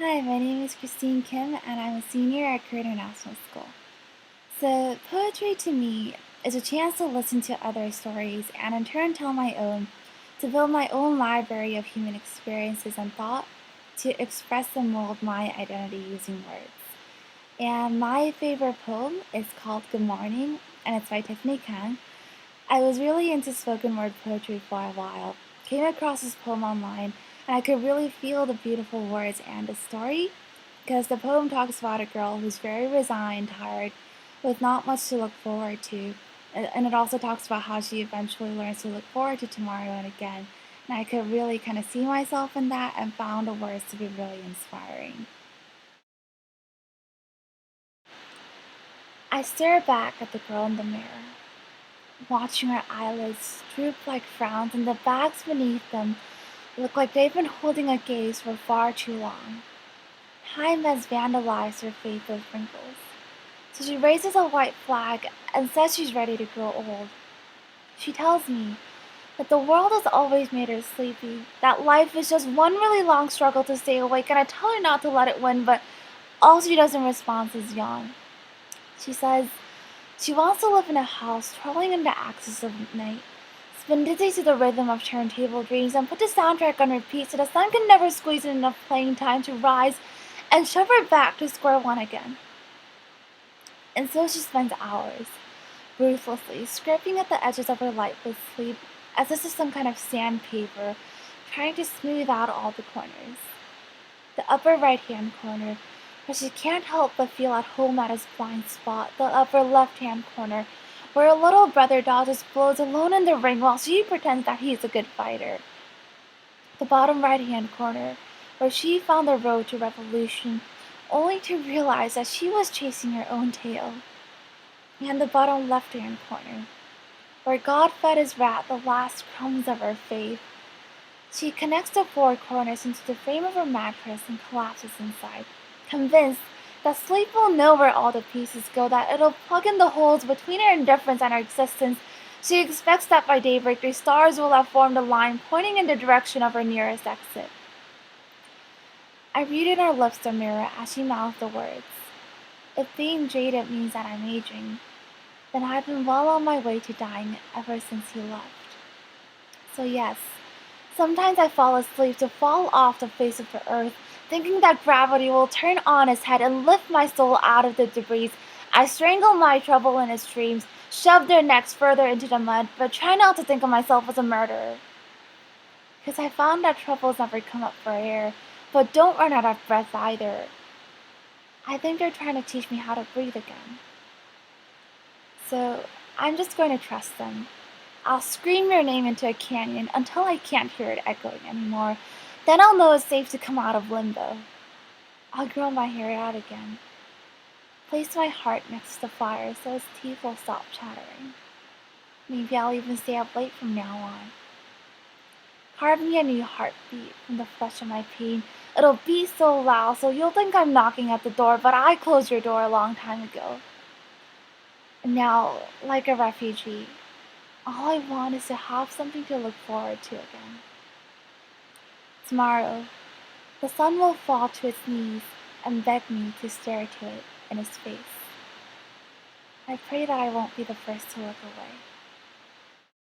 Hi, my name is Christine Kim, and I'm a senior at Career International School. So, poetry to me is a chance to listen to other stories and in turn tell my own, to build my own library of human experiences and thought, to express and mold my identity using words. And my favorite poem is called Good Morning, and it's by Tiffany Kang. I was really into spoken word poetry for a while, came across this poem online, and I could really feel the beautiful words and the story because the poem talks about a girl who's very resigned, tired, with not much to look forward to. And it also talks about how she eventually learns to look forward to tomorrow and again. And I could really kind of see myself in that and found the words to be really inspiring. I stare back at the girl in the mirror, watching her eyelids droop like frowns and the bags beneath them look like they've been holding a gaze for far too long. Time has vandalized her face with wrinkles. So she raises a white flag and says she's ready to grow old. She tells me that the world has always made her sleepy, that life is just one really long struggle to stay awake, and I tell her not to let it win, but all she does in response is yawn. She says she wants to live in a house twirling in the axis of night, spin dizzy to the rhythm of turntable dreams, and put the soundtrack on repeat so the sun can never squeeze in enough playing time to rise and shove her back to square one again. And so she spends hours, ruthlessly, scraping at the edges of her lifeless sleep as this is some kind of sandpaper, trying to smooth out all the corners. The upper right-hand corner, where she can't help but feel at home at his blind spot. The upper left-hand corner, where her little brother dodges blows alone in the ring while she pretends that he's a good fighter. The bottom right-hand corner, where she found the road to revolution, only to realize that she was chasing her own tail. And the bottom left-hand corner, where God fed his rat the last crumbs of her faith. She connects the four corners into the frame of her mattress and collapses inside, convinced that sleep will know where all the pieces go, that it'll plug in the holes between her indifference and her existence. She expects that by daybreak the stars will have formed a line pointing in the direction of her nearest exit. I read in her lips the mirror as she mouths the words. If being jaded means that I'm aging, then I've been well on my way to dying ever since he left. So yes, sometimes I fall asleep to fall off the face of the earth, thinking that gravity will turn on its head and lift my soul out of the debris. I strangle my trouble in its dreams, shove their necks further into the mud, but try not to think of myself as a murderer. Because I found that troubles never come up for air, but don't run out of breath either. I think they're trying to teach me how to breathe again. So I'm just going to trust them. I'll scream your name into a canyon until I can't hear it echoing anymore. Then I'll know it's safe to come out of limbo. I'll grow my hair out again. Place my heart next to the fire so its teeth will stop chattering. Maybe I'll even stay up late from now on. Carve me a new heartbeat from the flesh of my pain. It'll beat so loud so you'll think I'm knocking at the door, but I closed your door a long time ago. And now, like a refugee, all I want is to have something to look forward to again. Tomorrow, the sun will fall to its knees and beg me to stare to it in his face. I pray that I won't be the first to look away.